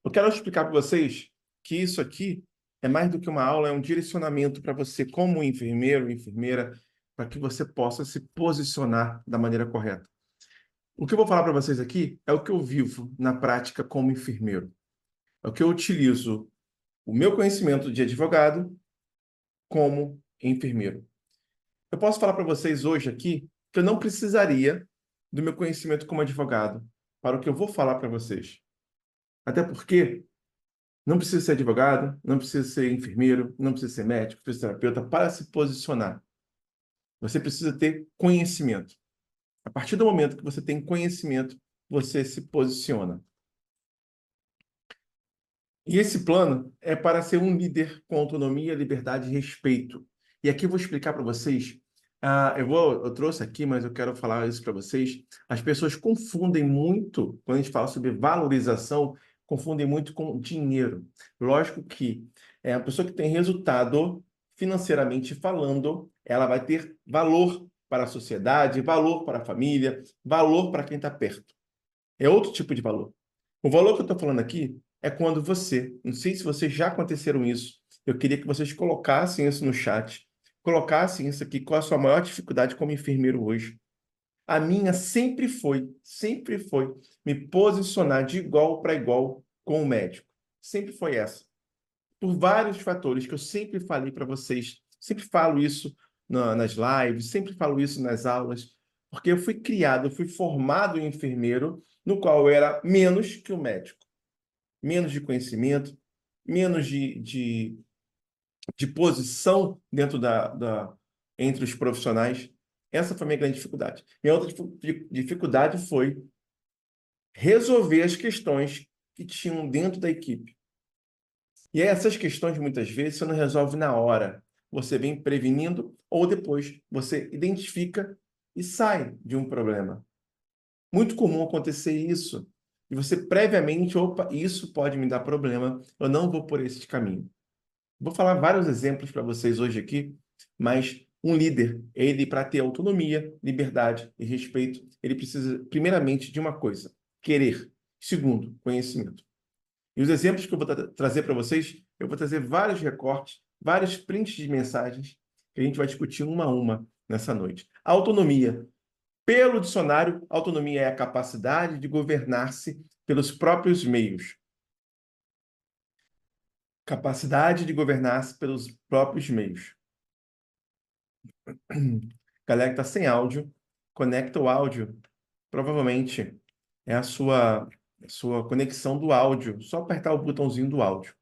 Eu quero explicar para vocês que isso aqui é mais do que uma aula, é um direcionamento para você, como enfermeiro, enfermeira, para que você possa se posicionar da maneira correta. O que eu vou falar para vocês aqui é o que eu vivo na prática como enfermeiro. É o que eu utilizo o meu conhecimento de advogado como enfermeiro. Eu posso falar para vocês hoje aqui que eu não precisaria do meu conhecimento como advogado para o que eu vou falar para vocês. Até porque não precisa ser advogado, não precisa ser enfermeiro, não precisa ser médico, fisioterapeuta para se posicionar. Você precisa ter conhecimento. A partir do momento que você tem conhecimento, você se posiciona. E esse plano é para ser um líder com autonomia, liberdade e respeito. E aqui eu vou explicar para vocês. Eu trouxe aqui, mas eu quero falar isso para vocês. As pessoas confundem muito, quando a gente fala sobre valorização, confundem muito com dinheiro. Lógico que a pessoa que tem resultado, financeiramente falando, ela vai ter valor para a sociedade, valor para a família, valor para quem está perto. É outro tipo de valor. O valor que eu estou falando aqui é quando você, não sei se vocês já aconteceram isso, eu queria que vocês colocassem isso no chat, colocassem isso aqui, qual a sua maior dificuldade como enfermeiro hoje. A minha sempre foi me posicionar de igual para igual com o médico. Sempre foi essa. Por vários fatores que eu sempre falei para vocês, sempre falo isso nas lives, sempre falo isso nas aulas, porque eu fui criado, eu fui formado em enfermeiro, no qual eu era menos que o médico, menos de conhecimento, menos de posição dentro entre os profissionais. Essa foi a minha grande dificuldade. Minha outra dificuldade foi resolver as questões que tinham dentro da equipe. E essas questões, muitas vezes, você não resolve na hora. Você vem prevenindo ou depois você identifica e sai de um problema. Muito comum acontecer isso. E você previamente, opa, isso pode me dar problema, eu não vou por esse caminho. Vou falar vários exemplos para vocês hoje aqui, mas um líder, ele, para ter autonomia, liberdade e respeito, ele precisa, primeiramente, de uma coisa: querer. Segundo, conhecimento. E os exemplos que eu vou trazer para vocês, eu vou trazer vários recortes, vários prints de mensagens que a gente vai discutir uma a uma nessa noite. Autonomia. Pelo dicionário, autonomia é a capacidade de governar-se pelos próprios meios. Capacidade de governar-se pelos próprios meios. Galera que está sem áudio, conecta o áudio. Provavelmente é a sua conexão do áudio. Só apertar o botãozinho do áudio.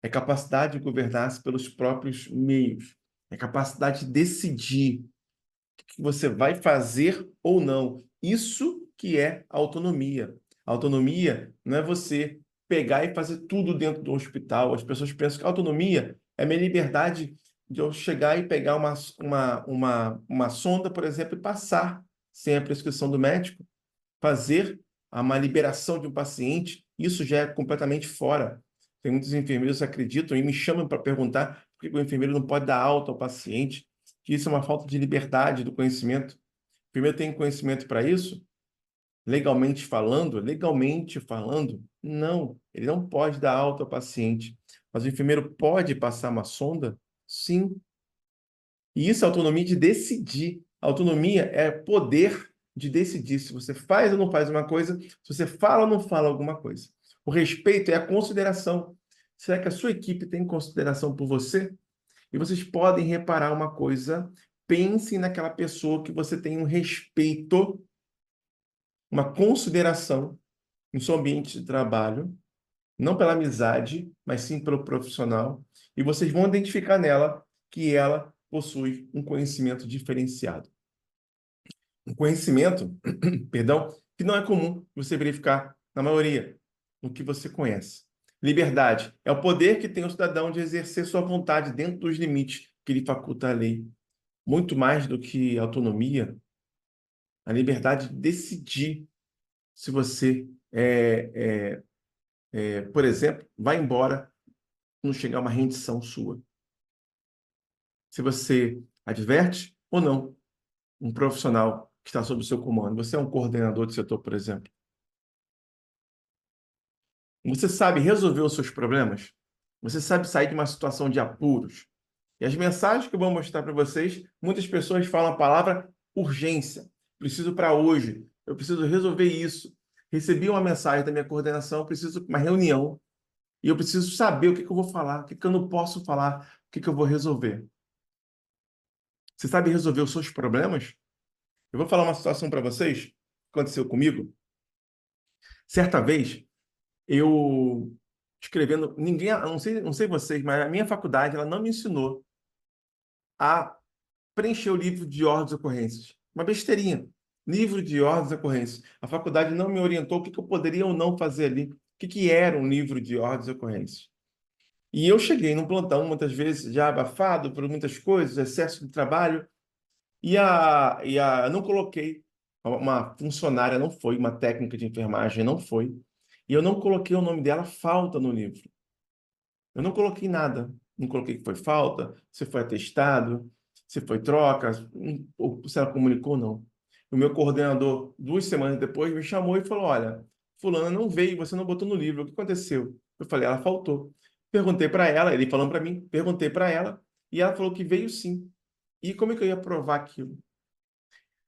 É capacidade de governar-se pelos próprios meios. É capacidade de decidir o que você vai fazer ou não. Isso que é autonomia. Autonomia não é você pegar e fazer tudo dentro do hospital. As pessoas pensam que autonomia é a minha liberdade de eu chegar e pegar uma sonda, por exemplo, e passar sem a prescrição do médico, fazer uma liberação de um paciente. Isso já é completamente fora. Tem muitos enfermeiros que acreditam e me chamam para perguntar por que o enfermeiro não pode dar alta ao paciente, que isso é uma falta de liberdade do conhecimento. Primeiro tem conhecimento para isso, legalmente falando, não, ele não pode dar alta ao paciente. Mas o enfermeiro pode passar uma sonda? Sim. E isso é autonomia de decidir. Autonomia é poder de decidir se você faz ou não faz uma coisa, se você fala ou não fala alguma coisa. O respeito é a consideração. Será que a sua equipe tem consideração por você? E vocês podem reparar uma coisa, pensem naquela pessoa que você tem um respeito, uma consideração no seu ambiente de trabalho, não pela amizade, mas sim pelo profissional, e vocês vão identificar nela que ela possui um conhecimento diferenciado. Um conhecimento, perdão, que não é comum você verificar na maioria, no que você conhece. Liberdade é o poder que tem o cidadão de exercer sua vontade dentro dos limites que lhe faculta a lei. Muito mais do que autonomia, a liberdade de decidir se você, por exemplo, vai embora quando chegar uma rendição sua. Se você adverte ou não um profissional que está sob o seu comando. Você é um coordenador de setor, por exemplo. Você sabe resolver os seus problemas? Você sabe sair de uma situação de apuros? E as mensagens que eu vou mostrar para vocês, muitas pessoas falam a palavra urgência. Preciso para hoje. Eu preciso resolver isso. Recebi uma mensagem da minha coordenação, preciso de uma reunião. E eu preciso saber o que eu vou falar, o que eu não posso falar, o que eu vou resolver. Você sabe resolver os seus problemas? Eu vou falar uma situação para vocês que aconteceu comigo. Certa vez, eu escrevendo, ninguém, não sei vocês, mas a minha faculdade ela não me ensinou a preencher o livro de ordens e ocorrências. Uma besteirinha. Livro de ordens e ocorrências. A faculdade não me orientou o que eu poderia ou não fazer ali, o que era um livro de ordens e ocorrências. E eu cheguei num plantão, muitas vezes, já abafado por muitas coisas, excesso de trabalho, eu não coloquei, uma funcionária não foi, uma técnica de enfermagem não foi, e eu não coloquei o nome dela falta no livro. Eu não coloquei nada. Não coloquei que foi falta, se foi atestado, se foi troca, ou se ela comunicou ou não. O meu coordenador, 2 semanas depois, me chamou e falou: Olha, fulana não veio, você não botou no livro, o que aconteceu? Eu falei: Ela faltou. Perguntei para ela, ele falando para mim, perguntei para ela, e ela falou que veio sim. E como é que eu ia provar aquilo?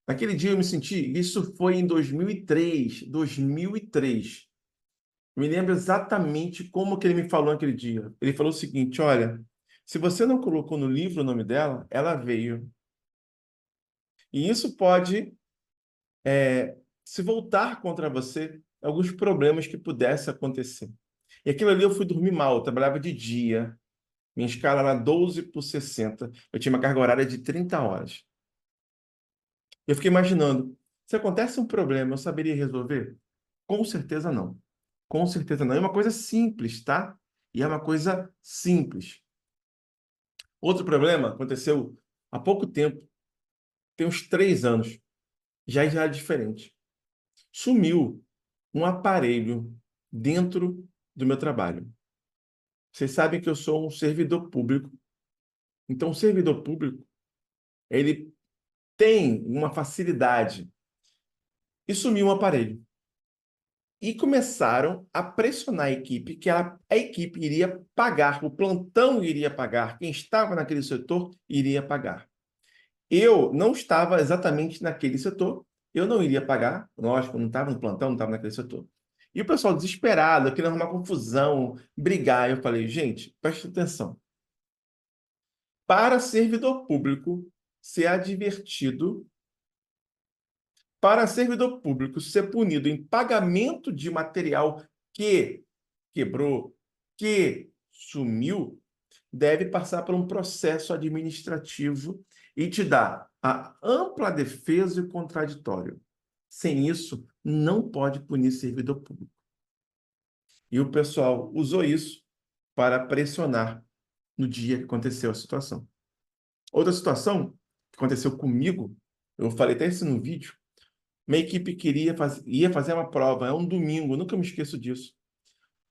Naquele dia eu me senti, isso foi em 2003, 2003. Me lembro exatamente como que ele me falou naquele dia. Ele falou o seguinte: olha, se você não colocou no livro o nome dela, ela veio. E isso pode se voltar contra você alguns problemas que pudessem acontecer. E aquilo ali eu fui dormir mal, eu trabalhava de dia, minha escala era 12 por 60, eu tinha uma carga horária de 30 horas. Eu fiquei imaginando, se acontece um problema, eu saberia resolver? Com certeza não. Com certeza não. É uma coisa simples, tá? E é uma coisa simples. Outro problema aconteceu há pouco tempo, tem uns 3 anos, já é diferente. Sumiu um aparelho dentro do meu trabalho. Vocês sabem que eu sou um servidor público. Então, o servidor público, ele tem uma facilidade. E sumiu um aparelho. E começaram a pressionar a equipe, que a equipe iria pagar, o plantão iria pagar, quem estava naquele setor iria pagar. Eu não estava exatamente naquele setor, eu não iria pagar, lógico, não estava no plantão, não estava naquele setor. E o pessoal desesperado, querendo arrumar confusão, brigar. Eu falei, gente, preste atenção. Para servidor público ser advertido, para servidor público ser punido em pagamento de material que quebrou, que sumiu, deve passar por um processo administrativo e te dar a ampla defesa e contraditório. Sem isso, não pode punir servidor público. E o pessoal usou isso para pressionar no dia que aconteceu a situação. Outra situação que aconteceu comigo, eu falei até isso no vídeo, minha equipe ia fazer uma prova, é um domingo, nunca me esqueço disso.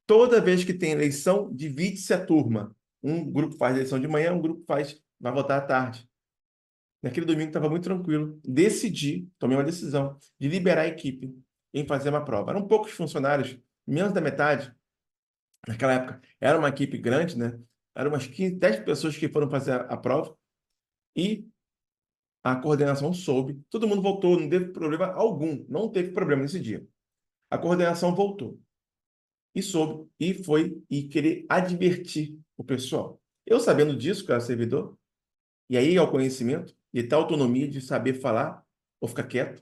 Toda vez que tem eleição, divide-se a turma. Um grupo faz eleição de manhã, um grupo vai votar à tarde. Naquele domingo estava muito tranquilo. Tomei uma decisão de liberar a equipe em fazer uma prova. Eram poucos funcionários, menos da metade. Naquela época, era uma equipe grande, né? Eram umas 15, 10 pessoas que foram fazer a prova e a coordenação soube. Todo mundo voltou, não teve problema algum. Não teve problema nesse dia. A coordenação voltou e soube, e foi e querer advertir o pessoal. Eu sabendo disso, que era servidor, e aí é o conhecimento, e ter autonomia de saber falar ou ficar quieto.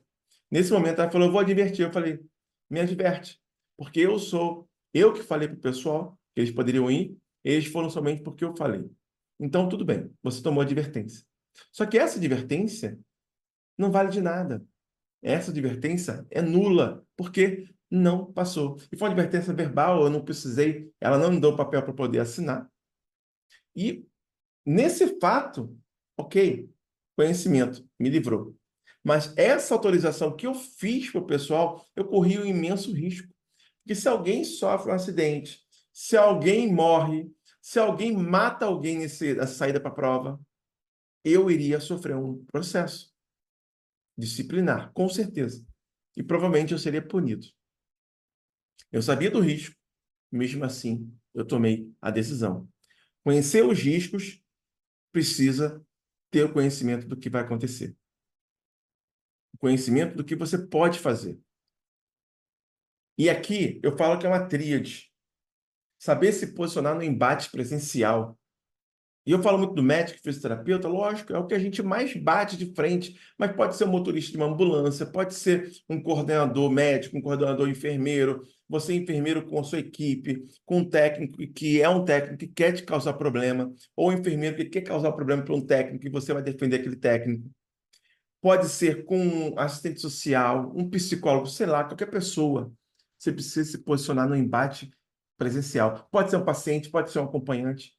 Nesse momento, ela falou, eu vou advertir. Eu falei, me adverte, porque eu que falei para o pessoal que eles poderiam ir, eles foram somente porque eu falei. Então, tudo bem, você tomou a advertência. Só que essa advertência não vale de nada. Essa advertência é nula, porque não passou. E foi uma advertência verbal, eu não precisei, ela não me deu o papel para poder assinar. E nesse fato, ok, conhecimento, me livrou. Mas essa autorização que eu fiz para o pessoal, eu corri um imenso risco. Porque se alguém sofre um acidente, se alguém morre, se alguém mata alguém nessa saída para a prova, eu iria sofrer um processo disciplinar, com certeza. E provavelmente eu seria punido. Eu sabia do risco, Mesmo assim, eu tomei a decisão. Conhecer os riscos precisa ter o conhecimento do que vai acontecer. O conhecimento do que você pode fazer. E aqui eu falo que é uma tríade. Saber se posicionar no embate presencial. E eu falo muito do médico e fisioterapeuta, lógico, é o que a gente mais bate de frente, mas pode ser um motorista de uma ambulância, pode ser um coordenador médico, um coordenador enfermeiro, você enfermeiro com a sua equipe, com um técnico que é um técnico que quer te causar problema, ou um enfermeiro que quer causar problema para um técnico e você vai defender aquele técnico. Pode ser com um assistente social, um psicólogo, sei lá, qualquer pessoa. Você precisa se posicionar no embate presencial. Pode ser um paciente, pode ser um acompanhante.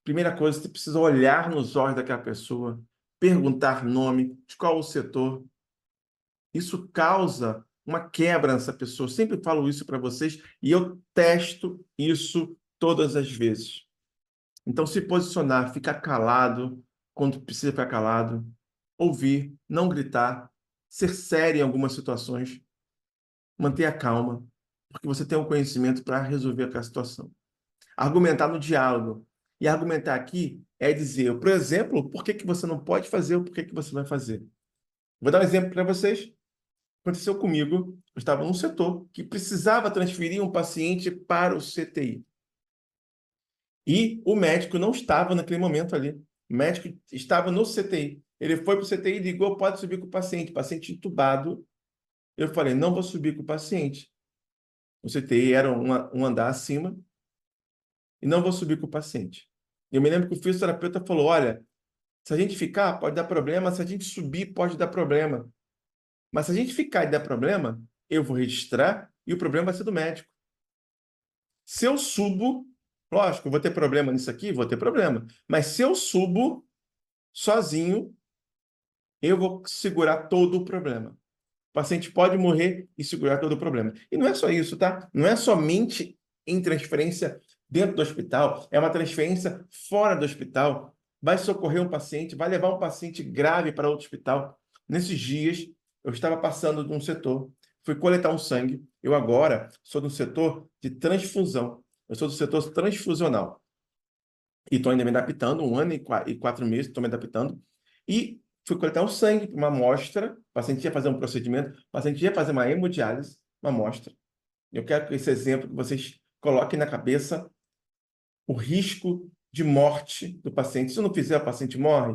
Primeira coisa, você precisa olhar nos olhos daquela pessoa, perguntar nome, de qual o setor. Isso causa uma quebra nessa pessoa. Eu sempre falo isso para vocês e eu testo isso todas as vezes. Então, se posicionar, ficar calado quando precisa ficar calado, ouvir, não gritar, ser sério em algumas situações, manter a calma, porque você tem um conhecimento para resolver aquela situação. Argumentar no diálogo. E argumentar aqui é dizer, por exemplo, por que que você não pode fazer ou por que que você vai fazer. Vou dar um exemplo para vocês. Aconteceu comigo, eu estava num setor que precisava transferir um paciente para o CTI. E o médico não estava naquele momento ali. O médico estava no CTI. Ele foi para o CTI e ligou, pode subir com o paciente entubado. Eu falei, não vou subir com o paciente. O CTI era um andar acima e não vou subir com o paciente. Eu me lembro que o fisioterapeuta falou, olha, se a gente ficar, pode dar problema, se a gente subir, pode dar problema. Mas se a gente ficar e der problema, eu vou registrar e o problema vai ser do médico. Se eu subo, lógico, eu vou ter problema nisso aqui, vou ter problema. Mas se eu subo sozinho, eu vou segurar todo o problema. O paciente pode morrer e segurar todo o problema. E não é só isso, tá? Não é somente em transferência dentro do hospital, é uma transferência fora do hospital. Vai socorrer um paciente, vai levar um paciente grave para outro hospital. Nesses dias, eu estava passando de um setor, fui coletar um sangue. Eu agora sou do setor de transfusão. Eu sou do setor transfusional. E estou ainda me adaptando, 1 ano e 4 meses, estou me adaptando. E fui coletar o sangue, uma amostra, o paciente ia fazer um procedimento, o paciente ia fazer uma hemodiálise, uma amostra. Eu quero que esse exemplo que vocês coloquem na cabeça o risco de morte do paciente. Se eu não fizer, o paciente morre?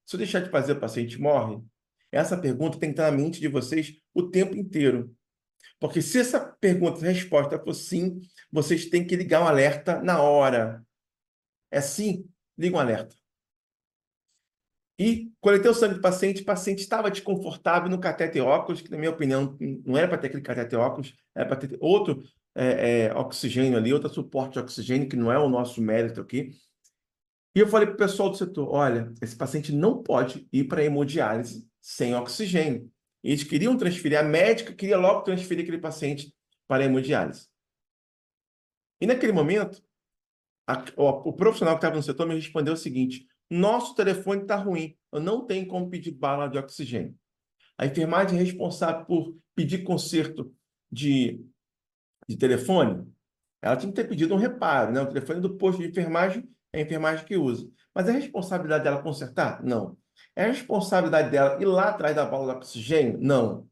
Se eu deixar de fazer, o paciente morre? Essa pergunta tem que estar na mente de vocês o tempo inteiro. Porque se essa pergunta, a resposta for sim, vocês têm que ligar um alerta na hora. É sim, liga um alerta. E coletei o sangue do paciente, o paciente estava desconfortável no catéter óculos, que na minha opinião não era para ter aquele catéter óculos, era para ter outro oxigênio ali, outro suporte de oxigênio, que não é o nosso mérito aqui. E eu falei para o pessoal do setor, olha, esse paciente não pode ir para hemodiálise sem oxigênio. Eles queriam transferir, a médica queria logo transferir aquele paciente para a hemodiálise. E naquele momento, o profissional que estava no setor me respondeu o seguinte, nosso telefone está ruim, eu não tenho como pedir bala de oxigênio. A enfermagem é responsável por pedir conserto de telefone, ela tinha que ter pedido um reparo, né? O telefone do posto de enfermagem é a enfermagem que usa. Mas é responsabilidade dela consertar? Não. É responsabilidade dela ir lá atrás da bala de oxigênio? Não.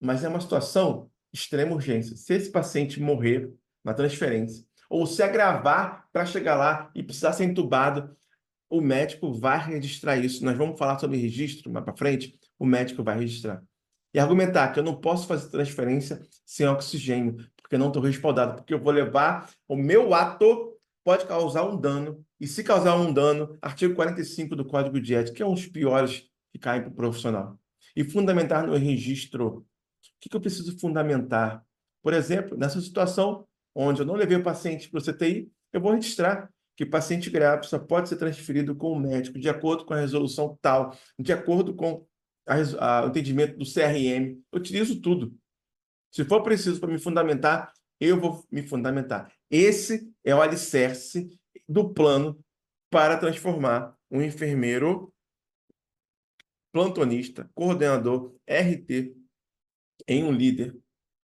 Mas é uma situação de extrema urgência. Se esse paciente morrer na transferência, ou se agravar para chegar lá e precisar ser entubado, o médico vai registrar isso. Nós vamos falar sobre registro mais para frente, o médico vai registrar. E argumentar que eu não posso fazer transferência sem oxigênio, porque não estou respaldado, porque eu vou levar o meu ato pode causar um dano, e se causar um dano, artigo 45 do Código de Ética, que é um dos piores que caem para o profissional. E fundamentar no registro. O que eu preciso fundamentar? Por exemplo, nessa situação onde eu não levei o paciente para o CTI, eu vou registrar que paciente grave só pode ser transferido com o médico de acordo com a resolução tal, de acordo com o entendimento do CRM. Eu utilizo tudo. Se for preciso para me fundamentar, eu vou me fundamentar. Esse é o alicerce do plano para transformar um enfermeiro plantonista, coordenador, RT, em um líder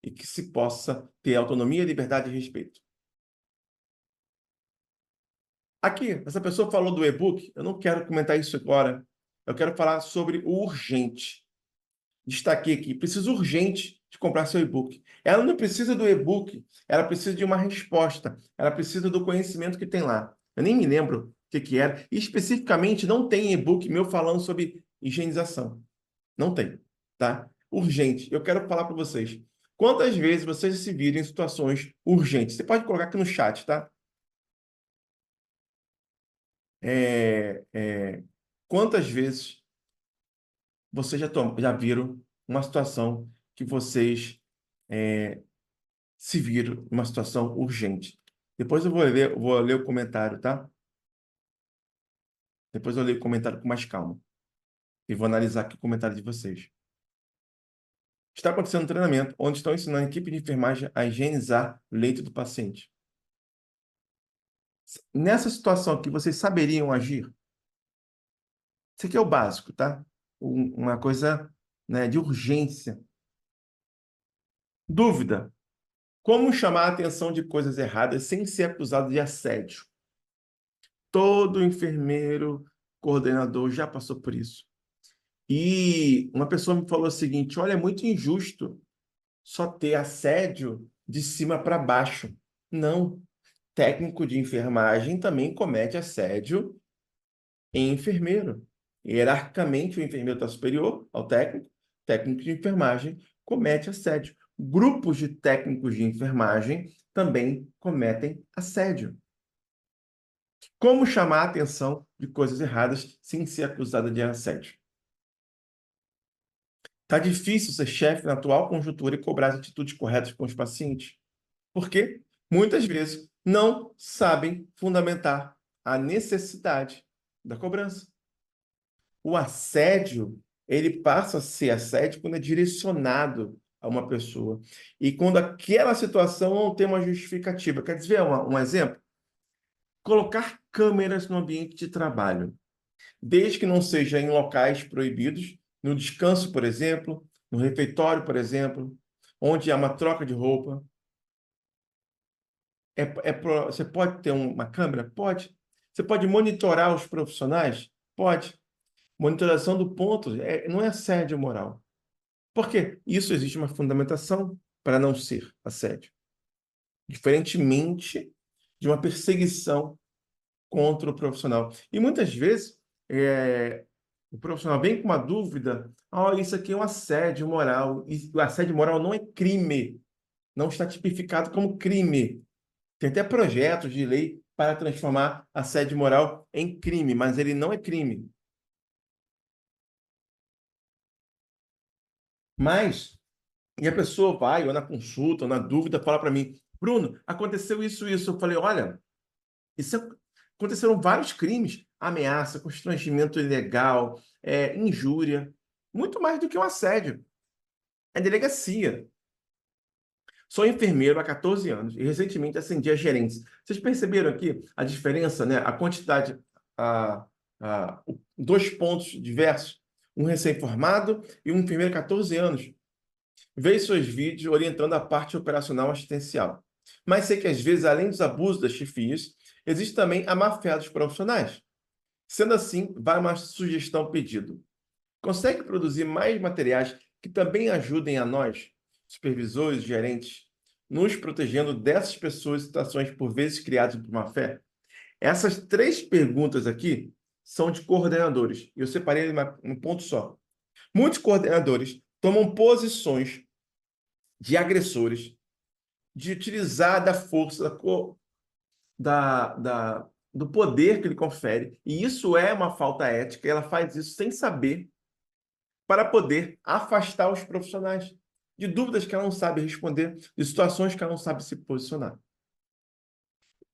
e que se possa ter autonomia, liberdade e respeito. Aqui, essa pessoa falou do e-book, eu não quero comentar isso agora. Eu quero falar sobre o urgente. Destaquei aqui, preciso urgente de comprar seu e-book. Ela não precisa do e-book, ela precisa de uma resposta, ela precisa do conhecimento que tem lá. Eu nem me lembro o que era. E, especificamente, não tem e-book meu falando sobre higienização. Não tem, tá? Urgente. Eu quero falar para vocês. Quantas vezes vocês se viram em situações urgentes? Você pode colocar aqui no chat, tá? É, é, quantas vezes vocês já viram uma situação que vocês se viram numa situação urgente? Depois vou ler o comentário, tá? Depois eu leio o comentário com mais calma. E vou analisar aqui o comentário de vocês. Está acontecendo um treinamento onde estão ensinando a equipe de enfermagem a higienizar o leito do paciente. Nessa situação aqui, vocês saberiam agir? Isso aqui é o básico, tá? Uma coisa, né, de urgência. Dúvida. Como chamar a atenção de coisas erradas sem ser acusado de assédio? Todo enfermeiro, coordenador já passou por isso. E uma pessoa me falou o seguinte: olha, é muito injusto só ter assédio de cima para baixo. Não. Técnico de enfermagem também comete assédio em enfermeiro. Hierarquicamente, o enfermeiro está superior ao técnico. Técnico de enfermagem comete assédio. Grupos de técnicos de enfermagem também cometem assédio. Como chamar a atenção de coisas erradas sem ser acusada de assédio? Tá difícil ser chefe na atual conjuntura e cobrar as atitudes corretas com os pacientes. Por quê? Muitas vezes não sabem fundamentar a necessidade da cobrança. O assédio, ele passa a ser assédio quando é direcionado a uma pessoa. E quando aquela situação não tem uma justificativa. Quer dizer, um exemplo? Colocar câmeras no ambiente de trabalho, desde que não seja em locais proibidos, no descanso, por exemplo, no refeitório, por exemplo, onde há uma troca de roupa. Você pode ter uma câmera? Pode. Você pode monitorar os profissionais? Pode. Monitoração do ponto não é assédio moral. Por quê? Isso existe uma fundamentação para não ser assédio. Diferentemente de uma perseguição contra o profissional. E muitas vezes o profissional vem com uma dúvida: isso aqui é um assédio moral. E o assédio moral não é crime, não está tipificado como crime. Tem até projetos de lei para transformar assédio moral em crime, mas ele não é crime. Mas, e a pessoa vai, ou na consulta, ou na dúvida, fala para mim: Bruno, aconteceu isso, isso. Eu falei: olha, isso aconteceram vários crimes: ameaça, constrangimento ilegal, injúria, muito mais do que um assédio. É delegacia. Sou enfermeiro há 14 anos e recentemente ascendi a gerente. Vocês perceberam aqui a diferença, né? A quantidade, dois pontos diversos. Um recém-formado e um enfermeiro de 14 anos. Vejo seus vídeos orientando a parte operacional assistencial. Mas sei que, às vezes, além dos abusos das chefias, existe também a má-fé dos profissionais. Sendo assim, vai uma sugestão pedido. Consegue produzir mais materiais que também ajudem a nós, supervisores, gerentes, nos protegendo dessas pessoas e situações por vezes criadas por má fé? Essas três perguntas aqui são de coordenadores. Eu separei em um ponto só. Muitos coordenadores tomam posições de agressores, de utilizar da força, do poder que ele confere, e isso é uma falta ética, e ela faz isso sem saber, para poder afastar os profissionais de dúvidas que ela não sabe responder, de situações que ela não sabe se posicionar.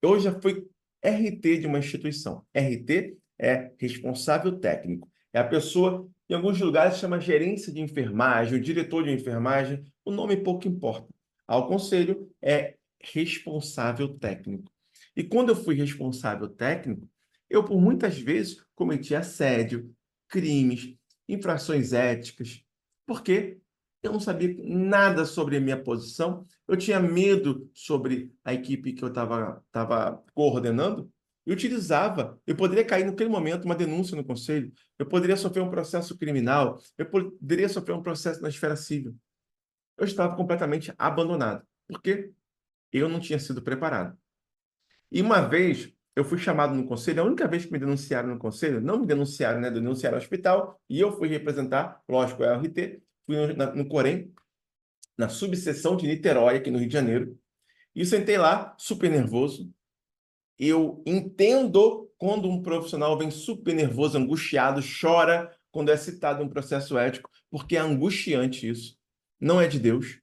Eu já fui RT de uma instituição. RT é responsável técnico. É a pessoa, em alguns lugares, chama gerência de enfermagem, o diretor de enfermagem, o nome pouco importa. Ao conselho é responsável técnico. E quando eu fui responsável técnico, eu, por muitas vezes, cometi assédio, crimes, infrações éticas. Por quê? Eu não sabia nada sobre a minha posição, eu tinha medo sobre a equipe que eu estava coordenando, e utilizava, eu poderia cair naquele momento uma denúncia no conselho, eu poderia sofrer um processo criminal, eu poderia sofrer um processo na esfera civil. Eu estava completamente abandonado, porque eu não tinha sido preparado. E uma vez eu fui chamado no conselho, a única vez que me denunciaram no conselho, não me denunciaram, né? Denunciaram ao hospital, e eu fui representar, lógico, é o RT, fui no Corém, na subseção de Niterói, aqui no Rio de Janeiro, e sentei lá, super nervoso. Eu entendo quando um profissional vem super nervoso, angustiado, chora quando é citado um processo ético, porque é angustiante isso, não é de Deus.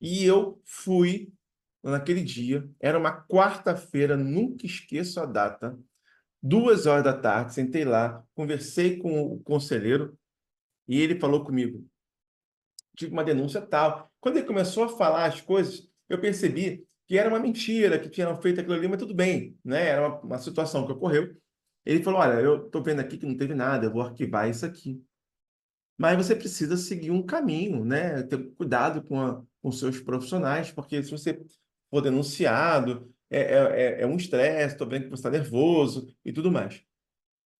E eu fui naquele dia, era uma quarta-feira, nunca esqueço a data, 2 horas da tarde, sentei lá, conversei com o conselheiro e ele falou comigo, tive uma denúncia tal. Quando ele começou a falar as coisas, eu percebi que era uma mentira, que tinham feito aquilo ali, mas tudo bem, né? Era uma situação que ocorreu. Ele falou, olha, eu estou vendo aqui que não teve nada, eu vou arquivar isso aqui. Mas você precisa seguir um caminho, né? Ter cuidado com seus profissionais, porque se você for denunciado, é um estresse, estou vendo que você está nervoso e tudo mais.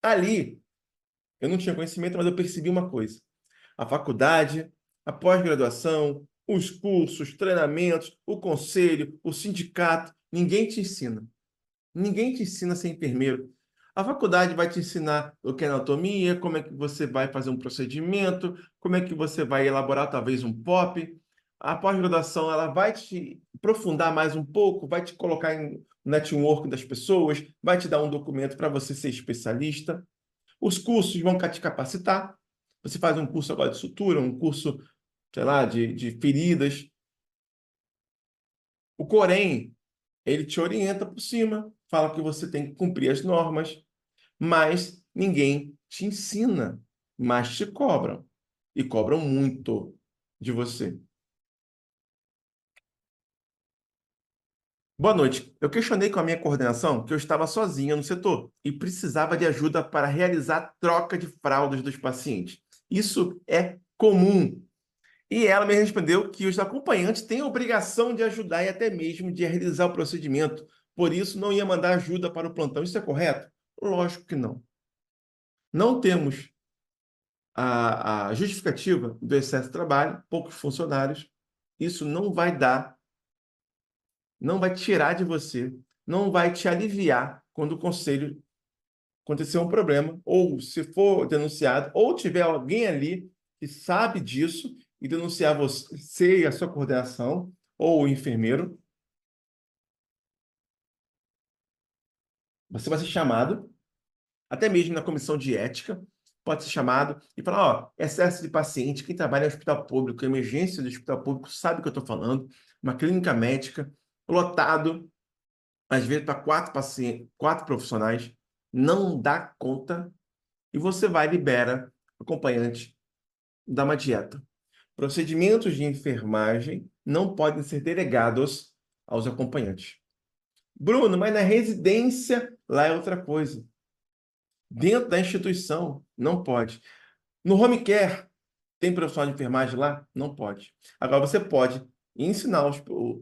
Ali, eu não tinha conhecimento, mas eu percebi uma coisa. A faculdade, a pós-graduação, os cursos, treinamentos, o conselho, o sindicato, ninguém te ensina. Ninguém te ensina a ser enfermeiro. A faculdade vai te ensinar o que é anatomia, como é que você vai fazer um procedimento, como é que você vai elaborar talvez um POP. A pós-graduação ela vai te aprofundar mais um pouco, vai te colocar em network das pessoas, vai te dar um documento para você ser especialista. Os cursos vão te capacitar. Você faz um curso agora de sutura, um curso, sei lá, de feridas. O Corém, ele te orienta por cima, fala que você tem que cumprir as normas, mas ninguém te ensina, mas te cobram. E cobram muito de você. Boa noite. Eu questionei com a minha coordenação que eu estava sozinha no setor e precisava de ajuda para realizar troca de fraldas dos pacientes. Isso é comum. E ela me respondeu que os acompanhantes têm a obrigação de ajudar e até mesmo de realizar o procedimento. Por isso, não ia mandar ajuda para o plantão. Isso é correto? Lógico que não. Não temos a justificativa do excesso de trabalho, poucos funcionários. Isso não vai dar, não vai tirar de você, não vai te aliviar quando o conselho acontecer um problema, ou se for denunciado, ou tiver alguém ali que sabe disso e denunciar você e a sua coordenação, ou o enfermeiro, você vai ser chamado, até mesmo na comissão de ética, pode ser chamado e falar, ó, excesso de paciente, quem trabalha em hospital público, emergência do hospital público, sabe o que eu estou falando, uma clínica médica, lotado, às vezes para 4 pacientes, 4 profissionais, não dá conta, e você vai e libera o acompanhante, dá uma dieta. Procedimentos de enfermagem não podem ser delegados aos acompanhantes. Bruno, mas na residência lá é outra coisa. Dentro da instituição, não pode. No home care, tem profissional de enfermagem lá? Não pode. Agora, você pode ensinar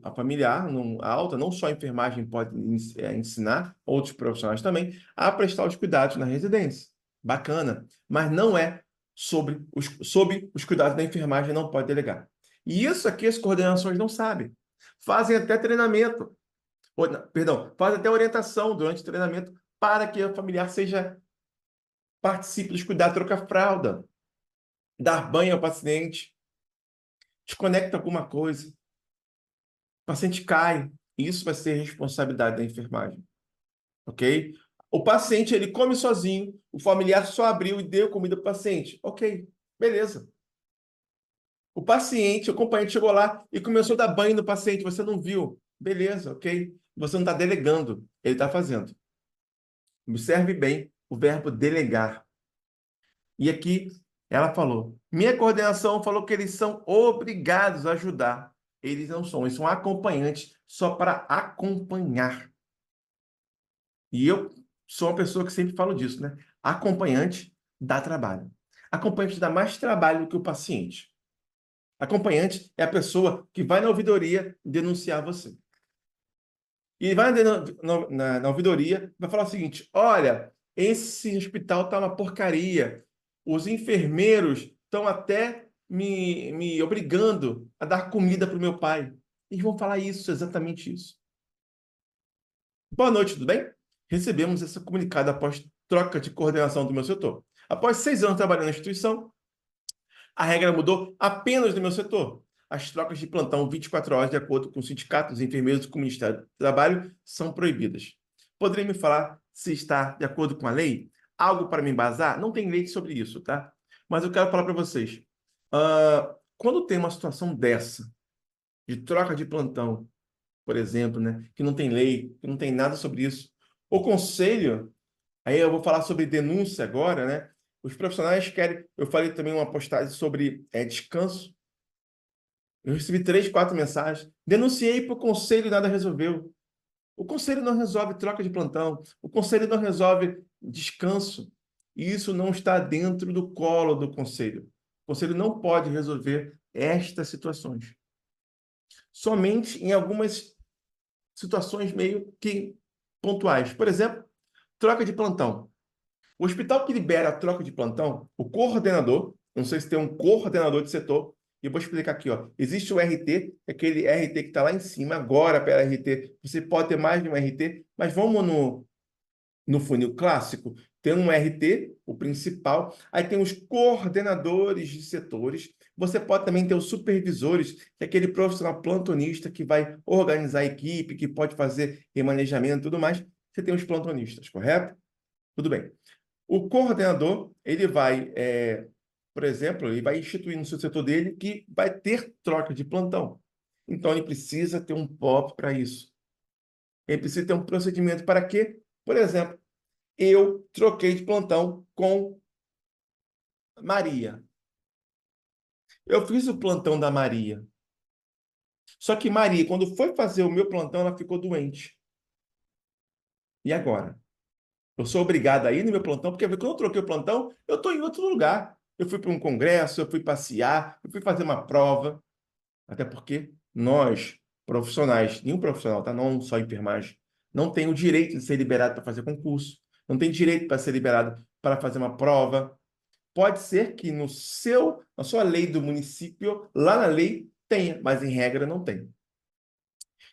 a familiar, a alta, não só a enfermagem pode ensinar, outros profissionais também, a prestar os cuidados na residência. Bacana. Mas não é sob os cuidados da enfermagem, não pode delegar. E isso aqui as coordenações não sabem. Fazem até treinamento, perdão, fazem até orientação durante o treinamento para que o familiar participe dos cuidados, trocar fralda, dar banho ao paciente, desconecta alguma coisa, o paciente cai, isso vai ser responsabilidade da enfermagem, ok? O paciente, ele come sozinho, o familiar só abriu e deu comida para o paciente, ok, beleza. O paciente, o acompanhante chegou lá e começou a dar banho no paciente, você não viu, beleza, ok? Você não está delegando, ele está fazendo. Observe bem o verbo delegar. E aqui ela falou: minha coordenação falou que eles são obrigados a ajudar. Eles não são, eles são acompanhantes só para acompanhar. E eu sou uma pessoa que sempre falo disso, né? Acompanhante dá trabalho. Acompanhante dá mais trabalho do que o paciente. Acompanhante é a pessoa que vai na ouvidoria denunciar você. E vai na ouvidoria, vai falar o seguinte: olha, esse hospital está uma porcaria. Os enfermeiros estão até me obrigando a dar comida para o meu pai. Eles vão falar isso, exatamente isso. Boa noite, tudo bem? Recebemos esse comunicado após troca de coordenação do meu setor. Após 6 anos trabalhando na instituição, a regra mudou apenas no meu setor. As trocas de plantão 24 horas, de acordo com o sindicato dos enfermeiros e com o Ministério do Trabalho, são proibidas. Poderia me falar se está de acordo com a lei? Algo para me embasar? Não tem lei sobre isso, tá? Mas eu quero falar para vocês. Quando tem uma situação dessa, de troca de plantão, por exemplo, né, que não tem lei, que não tem nada sobre isso, o conselho, aí eu vou falar sobre denúncia agora, né? Os profissionais querem. Eu falei também uma postagem sobre descanso. Eu recebi 3, 4 mensagens. Denunciei para o conselho e nada resolveu. O conselho não resolve troca de plantão. O conselho não resolve descanso. E isso não está dentro do colo do conselho. O conselho não pode resolver estas situações. Somente em algumas situações meio que pontuais. Por exemplo, troca de plantão. O hospital que libera a troca de plantão, o coordenador, não sei se tem um coordenador de setor, e eu vou explicar aqui, ó. Existe o RT, aquele RT que está lá em cima, agora pela RT. Você pode ter mais de um RT, mas vamos no funil clássico. Tem um RT, o principal, aí tem os coordenadores de setores. Você pode também ter os supervisores, que é aquele profissional plantonista que vai organizar a equipe, que pode fazer remanejamento e tudo mais. Você tem os plantonistas, correto? Tudo bem. O coordenador, ele vai, por exemplo, ele vai instituir no seu setor dele que vai ter troca de plantão. Então, ele precisa ter um POP para isso. Ele precisa ter um procedimento para quê? Por exemplo, eu troquei de plantão com Maria. Eu fiz o plantão da Maria. Só que Maria, quando foi fazer o meu plantão, ela ficou doente. E agora? Eu sou obrigado a ir no meu plantão, porque quando eu troquei o plantão, eu estou em outro lugar. Eu fui para um congresso, eu fui passear, eu fui fazer uma prova. Até porque nós, profissionais, nenhum profissional, tá? Não só enfermagem, não tem o direito de ser liberado para fazer concurso, não tem direito para ser liberado para fazer uma prova. Pode ser que na sua lei do município, lá na lei, tenha, mas em regra não tem.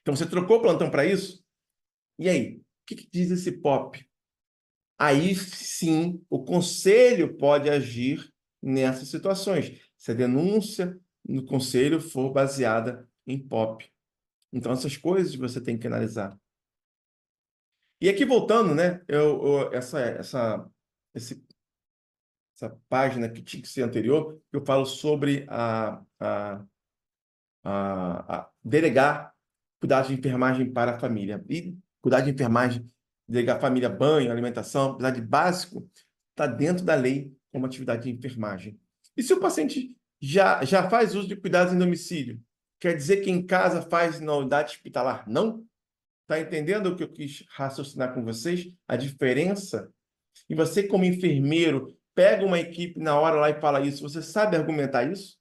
Então você trocou o plantão para isso? E aí? O que diz esse POP? Aí sim, o conselho pode agir nessas situações. Se a denúncia no conselho for baseada em POP. Então, essas coisas você tem que analisar. E aqui voltando, né? Esse- essa página que tinha que ser anterior, eu falo sobre a delegar cuidados de enfermagem para a família. E cuidado de enfermagem, delegar a família, banho, alimentação, cuidado básico, está dentro da lei como atividade de enfermagem. E se o paciente já faz uso de cuidados em domicílio, quer dizer que em casa faz na unidade hospitalar? Não? Está entendendo o que eu quis raciocinar com vocês? A diferença? E você, como enfermeiro, pega uma equipe na hora lá e fala isso, você sabe argumentar isso?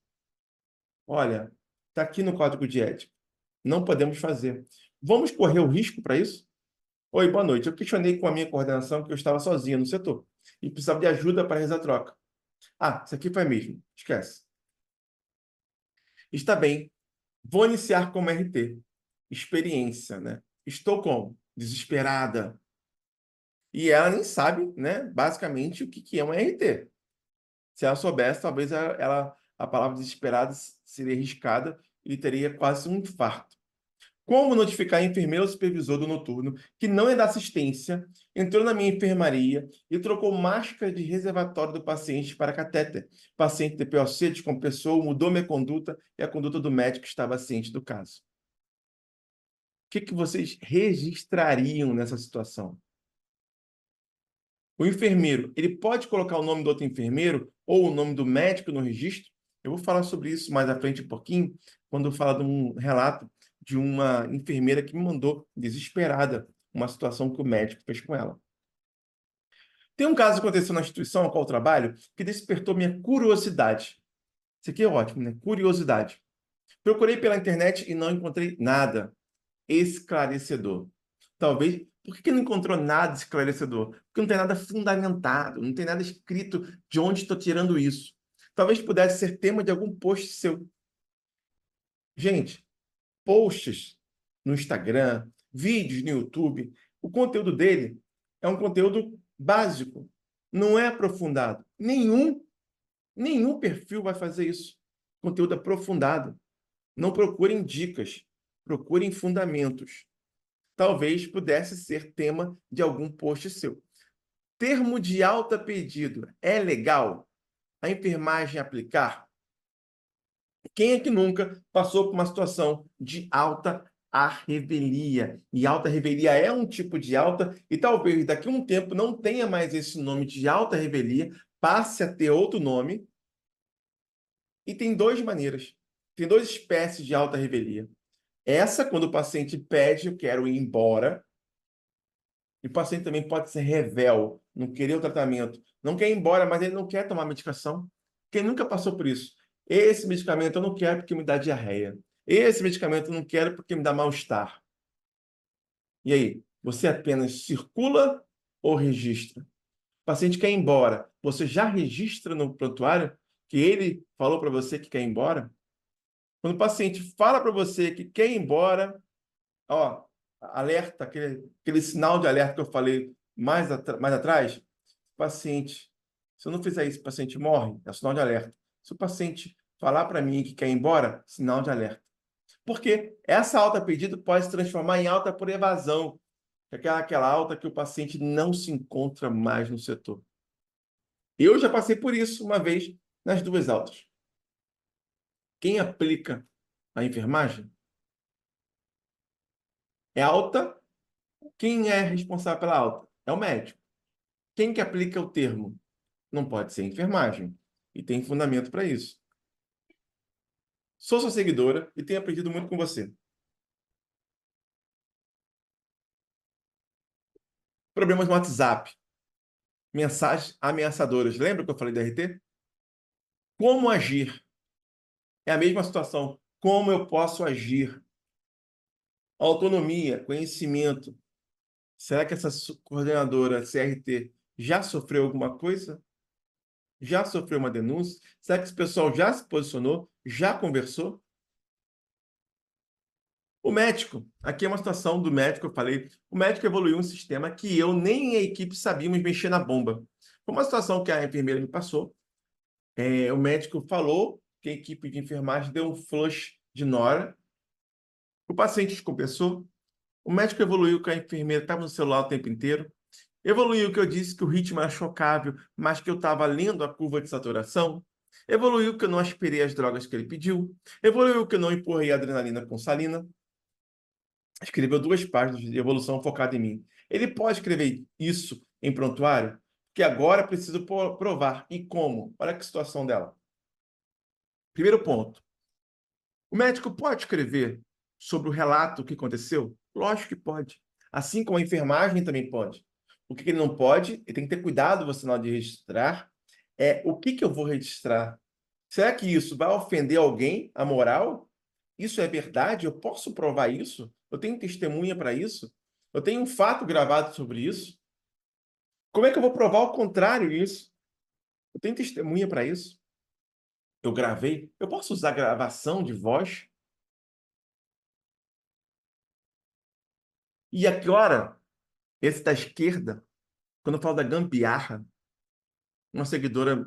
Olha, está aqui no Código de Ética. Não podemos fazer. Vamos correr o risco para isso? Oi, boa noite. Eu questionei com a minha coordenação que eu estava sozinha no setor e precisava de ajuda para realizar a troca. Ah, isso aqui foi mesmo. Esquece. Está bem. Vou iniciar como RT. Experiência, né? Estou como? Desesperada. E ela nem sabe, né, basicamente, o que é um RT. Se ela soubesse, talvez a palavra desesperada seria arriscada e teria quase um infarto. Como notificar a enfermeira ou supervisor do noturno que não é da assistência, entrou na minha enfermaria e trocou máscara de reservatório do paciente para catéter. O paciente DPOC descompressou, mudou minha conduta e a conduta do médico estava ciente do caso. O que vocês registrariam nessa situação? O enfermeiro, ele pode colocar o nome do outro enfermeiro ou o nome do médico no registro? Eu vou falar sobre isso mais à frente um pouquinho, quando eu falar de um relato de uma enfermeira que me mandou desesperada uma situação que o médico fez com ela. Tem um caso que aconteceu na instituição a qual eu trabalho que despertou minha curiosidade. Isso aqui é ótimo, né? Curiosidade. Procurei pela internet e não encontrei nada esclarecedor. Talvez. Por que não encontrou nada esclarecedor? Porque não tem nada fundamentado, não tem nada escrito de onde estou tirando isso. Talvez pudesse ser tema de algum post seu. Gente, posts no Instagram, vídeos no YouTube, o conteúdo dele é um conteúdo básico, não é aprofundado. Nenhum perfil vai fazer isso. Conteúdo aprofundado. Não procurem dicas, procurem fundamentos. Talvez pudesse ser tema de algum post seu. Termo de alta pedido é legal? A enfermagem aplicar? Quem é que nunca passou por uma situação de alta à revelia? E alta revelia é um tipo de alta, e talvez daqui a um tempo não tenha mais esse nome de alta revelia, passe a ter outro nome. E tem duas maneiras, tem duas espécies de alta revelia. Essa, quando o paciente pede, eu quero ir embora, e o paciente também pode ser revel, não querer o tratamento, não quer ir embora, mas ele não quer tomar medicação. Quem nunca passou por isso? Esse medicamento eu não quero porque me dá diarreia. Esse medicamento eu não quero porque me dá mal-estar. E aí, você apenas circula ou registra? O paciente quer ir embora. Você já registra no prontuário que ele falou para você que quer ir embora? Quando o paciente fala para você que quer ir embora, ó, alerta, aquele sinal de alerta que eu falei mais atrás, paciente, se eu não fizer isso, o paciente morre, é sinal de alerta. Se o paciente falar para mim que quer ir embora, sinal de alerta. Porque essa alta pedido pode se transformar em alta por evasão, que é aquela alta que o paciente não se encontra mais no setor. Eu já passei por isso uma vez nas duas altas. Quem aplica a enfermagem é alta. Quem é responsável pela alta? É o médico. Quem que aplica o termo? Não pode ser enfermagem. E tem fundamento para isso. Sou sua seguidora e tenho aprendido muito com você. Problemas no WhatsApp. Mensagens ameaçadoras. Lembra que eu falei da RT? Como agir? É a mesma situação. Como eu posso agir? Autonomia, conhecimento. Será que essa coordenadora CRT já sofreu alguma coisa? Já sofreu uma denúncia? Será que esse pessoal já se posicionou? Já conversou? O médico, aqui é uma situação do médico, eu falei, o médico evoluiu um sistema que eu nem a equipe sabíamos mexer na bomba. Foi uma situação que a enfermeira me passou. O médico falou que a equipe de enfermagem deu um flush de nora, o paciente descompensou, o médico evoluiu que a enfermeira estava no celular o tempo inteiro, evoluiu que eu disse que o ritmo era chocável, mas que eu estava lendo a curva de saturação, evoluiu que eu não aspirei as drogas que ele pediu, evoluiu que eu não empurrei a adrenalina com salina, escreveu 2 páginas de evolução focada em mim. Ele pode escrever isso em prontuário? Que agora preciso provar. E como? Olha que situação dela. Primeiro ponto. O médico pode escrever sobre o relato que aconteceu? Lógico que pode. Assim como a enfermagem também pode. O que ele não pode, e tem que ter cuidado você na hora de registrar, é o que eu vou registrar. Será que isso vai ofender alguém, a moral? Isso é verdade? Eu posso provar isso? Eu tenho testemunha para isso? Eu tenho um fato gravado sobre isso? Como é que eu vou provar o contrário disso? Eu tenho testemunha para isso? Eu gravei? Eu posso usar gravação de voz? E agora, esse da esquerda, quando eu falo da gambiarra, uma seguidora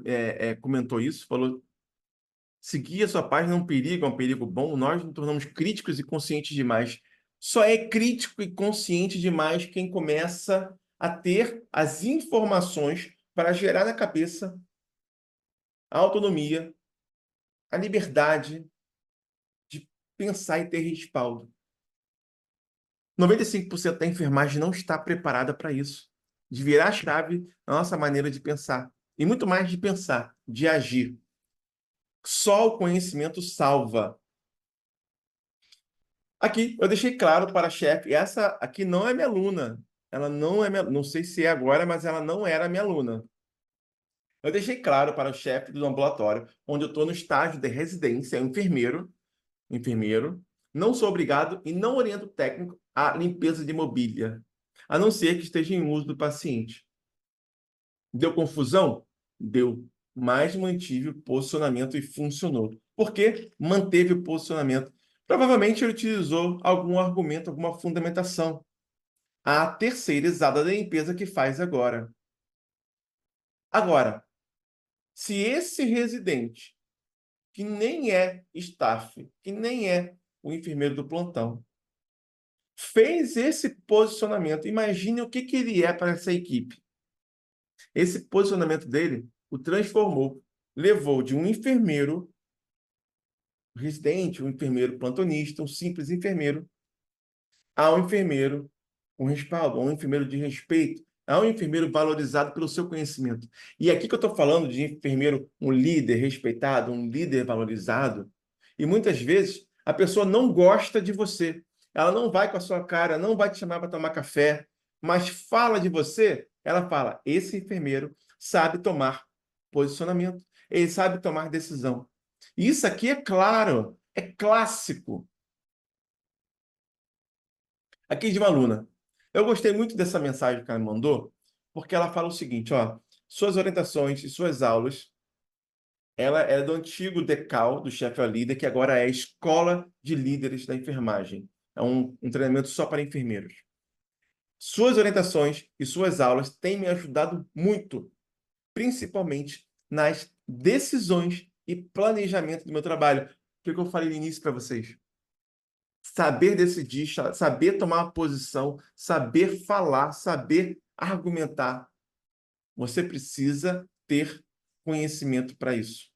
comentou isso, falou: seguir a sua página é um perigo bom, nós nos tornamos críticos e conscientes demais. Só é crítico e consciente demais quem começa a ter as informações para gerar na cabeça a autonomia, a liberdade de pensar e ter respaldo. 95% da enfermagem não está preparada para isso, de virar a chave na nossa maneira de pensar. E muito mais de pensar, de agir. Só o conhecimento salva. Aqui, eu deixei claro para a chefe, essa aqui não é minha aluna. Ela não é minha, não sei se é agora, mas ela não era minha aluna. Eu deixei claro para o chefe do ambulatório, onde eu estou no estágio de residência, enfermeiro, não sou obrigado e não oriento o técnico à limpeza de mobília, a não ser que esteja em uso do paciente. Deu confusão? Deu. Mas mantive o posicionamento e funcionou. Por quê? Manteve o posicionamento. Provavelmente ele utilizou algum argumento, alguma fundamentação. A terceirizada da limpeza que faz agora. Agora, se esse residente, que nem é staff, que nem é o enfermeiro do plantão, fez esse posicionamento, imagine o que ele é para essa equipe. Esse posicionamento dele o transformou, levou de um enfermeiro residente, um enfermeiro plantonista, um simples enfermeiro, a um enfermeiro com respaldo, a um enfermeiro de respeito, a um enfermeiro valorizado pelo seu conhecimento. E aqui que eu estou falando de enfermeiro, um líder respeitado, um líder valorizado, e muitas vezes a pessoa não gosta de você, ela não vai com a sua cara, não vai te chamar para tomar café, mas fala de você, ela fala, esse enfermeiro sabe tomar posicionamento, ele sabe tomar decisão. Isso aqui é claro, é clássico. Aqui de uma aluna. Eu gostei muito dessa mensagem que ela me mandou, porque ela fala o seguinte, ó, suas orientações e suas aulas, ela é do antigo DECAL, do chefe ao líder, que agora é a Escola de Líderes da Enfermagem. É um treinamento só para enfermeiros. Suas orientações e suas aulas têm me ajudado muito, principalmente nas decisões e planejamento do meu trabalho. O que eu falei no início para vocês? Saber decidir, saber tomar uma posição, saber falar, saber argumentar. Você precisa ter conhecimento para isso.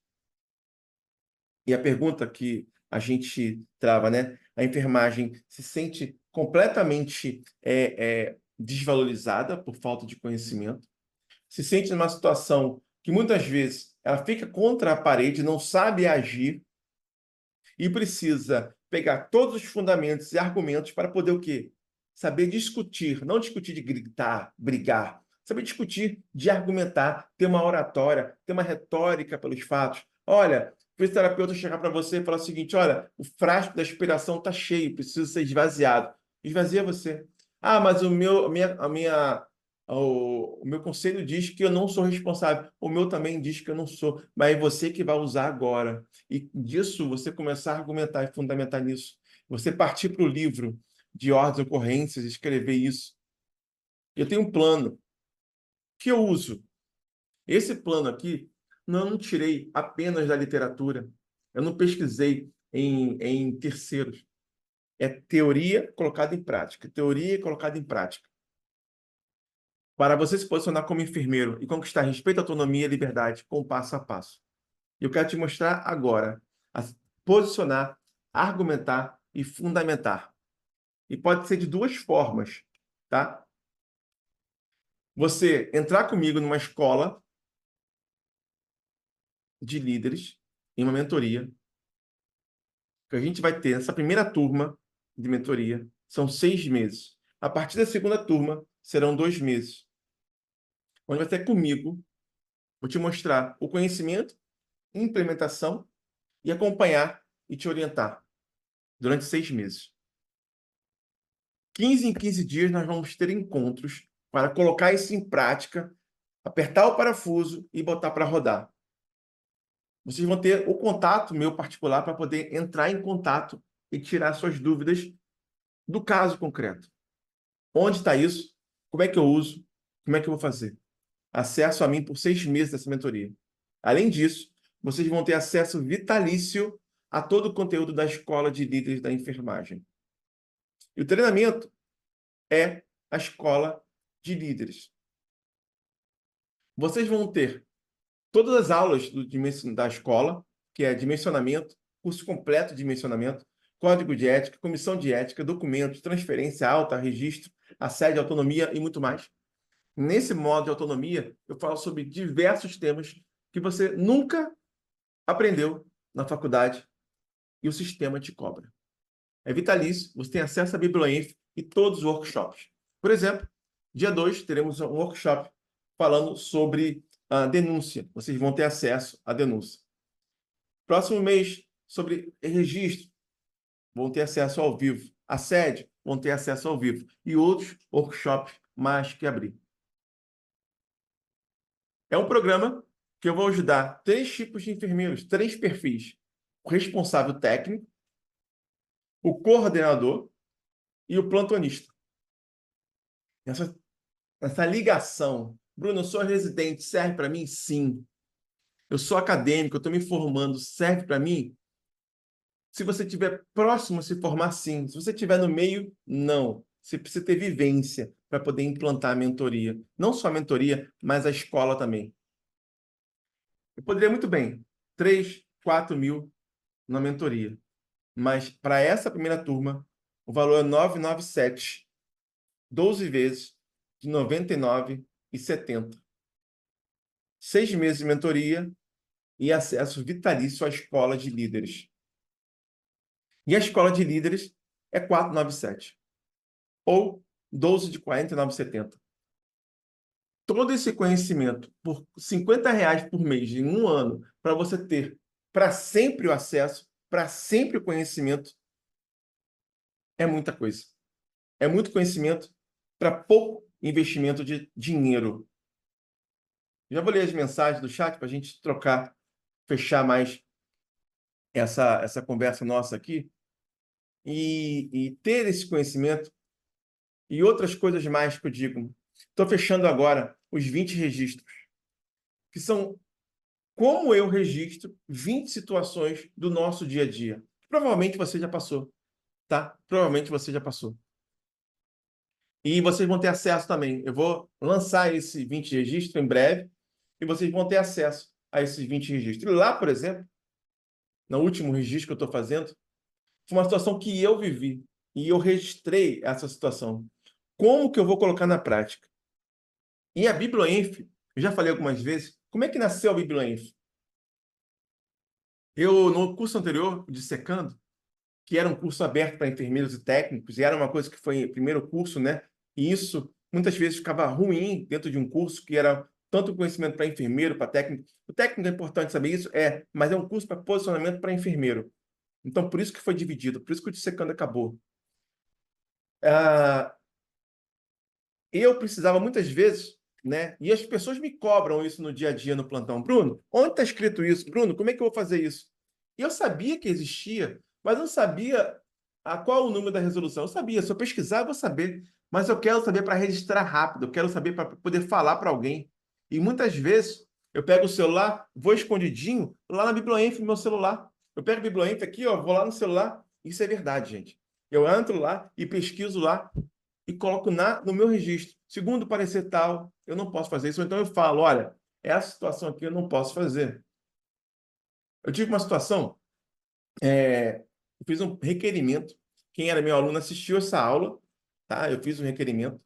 E a pergunta que a gente trava, né? A enfermagem se sente completamente desvalorizada por falta de conhecimento, se sente numa situação que muitas vezes ela fica contra a parede, não sabe agir, e precisa pegar todos os fundamentos e argumentos para poder o quê? Saber discutir, não discutir de gritar, brigar, saber discutir, de argumentar, ter uma oratória, ter uma retórica pelos fatos. Olha, o fisioterapeuta chegar para você e falar o seguinte, olha, o frasco da aspiração está cheio, precisa ser esvaziado. Esvazia você. Ah, mas o meu conselho diz que eu não sou responsável. O meu também diz que eu não sou, mas é você que vai usar agora. E disso você começar a argumentar e fundamentar nisso. Você partir para o livro de ordens e ocorrências, escrever isso. Eu tenho um plano que eu uso. Esse plano aqui, não tirei apenas da literatura. Eu não pesquisei em terceiros. É teoria colocada em prática. Teoria colocada em prática. Para você se posicionar como enfermeiro e conquistar respeito, autonomia e liberdade com passo a passo. Eu quero te mostrar agora a posicionar, argumentar e fundamentar. E pode ser de duas formas, tá? Você entrar comigo numa escola de líderes, em uma mentoria, que a gente vai ter essa primeira turma de mentoria, são 6 meses. A partir da segunda turma, serão 2 meses. Onde vai ter comigo, vou te mostrar o conhecimento, implementação e acompanhar e te orientar durante 6 meses. 15 em 15 dias nós vamos ter encontros para colocar isso em prática, apertar o parafuso e botar para rodar. Vocês vão ter o contato meu particular para poder entrar em contato e tirar suas dúvidas do caso concreto. Onde está isso? Como é que eu uso? Como é que eu vou fazer? Acesso a mim por 6 meses dessa mentoria. Além disso, vocês vão ter acesso vitalício a todo o conteúdo da Escola de Líderes da Enfermagem. E o treinamento é a Escola de Líderes. Vocês vão ter todas as aulas da escola, que é dimensionamento, curso completo de dimensionamento, código de ética, comissão de ética, documentos, transferência alta, registro, assédio, autonomia e muito mais. Nesse modo de autonomia, eu falo sobre diversos temas que você nunca aprendeu na faculdade e o sistema te cobra. É vitalício, você tem acesso à Biblioinf e todos os workshops. Por exemplo, dia 2 teremos um workshop falando sobre a denúncia. Vocês vão ter acesso à denúncia. Próximo mês, sobre registro, vão ter acesso ao vivo. Assédio, vão ter acesso ao vivo. E outros workshops mais que abrir. É um programa que eu vou ajudar 3 tipos de enfermeiros, 3 perfis. O responsável técnico, o coordenador e o plantonista. Essa ligação. Bruno, eu sou residente, serve para mim? Sim. Eu sou acadêmico, eu estou me formando, serve para mim? Se você estiver próximo a se formar, sim. Se você estiver no meio, não. Você precisa ter vivência para poder implantar a mentoria. Não só a mentoria, mas a escola também. Eu poderia muito bem, 3, 4 mil na mentoria. Mas para essa primeira turma, o valor é 997, 12 vezes de 99,70. 6 meses de mentoria e acesso vitalício à escola de líderes. E a escola de líderes é 497 ou 12 de 49,70. Todo esse conhecimento por R$ 50 por mês em um ano, para você ter para sempre o acesso, para sempre o conhecimento, é muita coisa. É muito conhecimento para pouco investimento de dinheiro. Já vou ler as mensagens do chat para a gente trocar, fechar mais essa conversa nossa aqui. E ter esse conhecimento e outras coisas mais que eu digo. Estou fechando agora os 20 registros, que são como eu registro 20 situações do nosso dia a dia. Provavelmente você já passou, tá? Provavelmente você já passou. E vocês vão ter acesso também. Eu vou lançar esse 20 registros em breve e vocês vão ter acesso a esses 20 registros. E lá, por exemplo, no último registro que eu estou fazendo, foi uma situação que eu vivi e eu registrei essa situação. Como que eu vou colocar na prática? E a Biblioenf, eu já falei algumas vezes, como é que nasceu a Biblioenf? Eu, no curso anterior, de secando, que era um curso aberto para enfermeiros e técnicos, e era uma coisa que foi primeiro curso, né? E isso muitas vezes ficava ruim dentro de um curso que era tanto conhecimento para enfermeiro, para técnico. O técnico é importante saber isso, mas é um curso para posicionamento para enfermeiro. Então, por isso que foi dividido, por isso que o dissecando acabou. Ah, eu precisava muitas vezes, né? E as pessoas me cobram isso no dia a dia no plantão. Bruno, onde está escrito isso? Bruno, como é que eu vou fazer isso? E eu sabia que existia, mas não sabia qual o número da resolução. Eu sabia, se eu pesquisar, eu vou saber. Mas eu quero saber para registrar rápido, eu quero saber para poder falar para alguém. E muitas vezes eu pego o celular, vou escondidinho lá na Biblioenf no meu celular. Eu pego a Biblioenf aqui, ó, vou lá no celular. Isso é verdade, gente. Eu entro lá e pesquiso lá e coloco no meu registro. Segundo o parecer tal, eu não posso fazer isso. Ou então eu falo, olha, essa situação aqui eu não posso fazer. Eu tive uma situação, eu fiz um requerimento. Quem era meu aluno assistiu essa aula, tá? Eu fiz um requerimento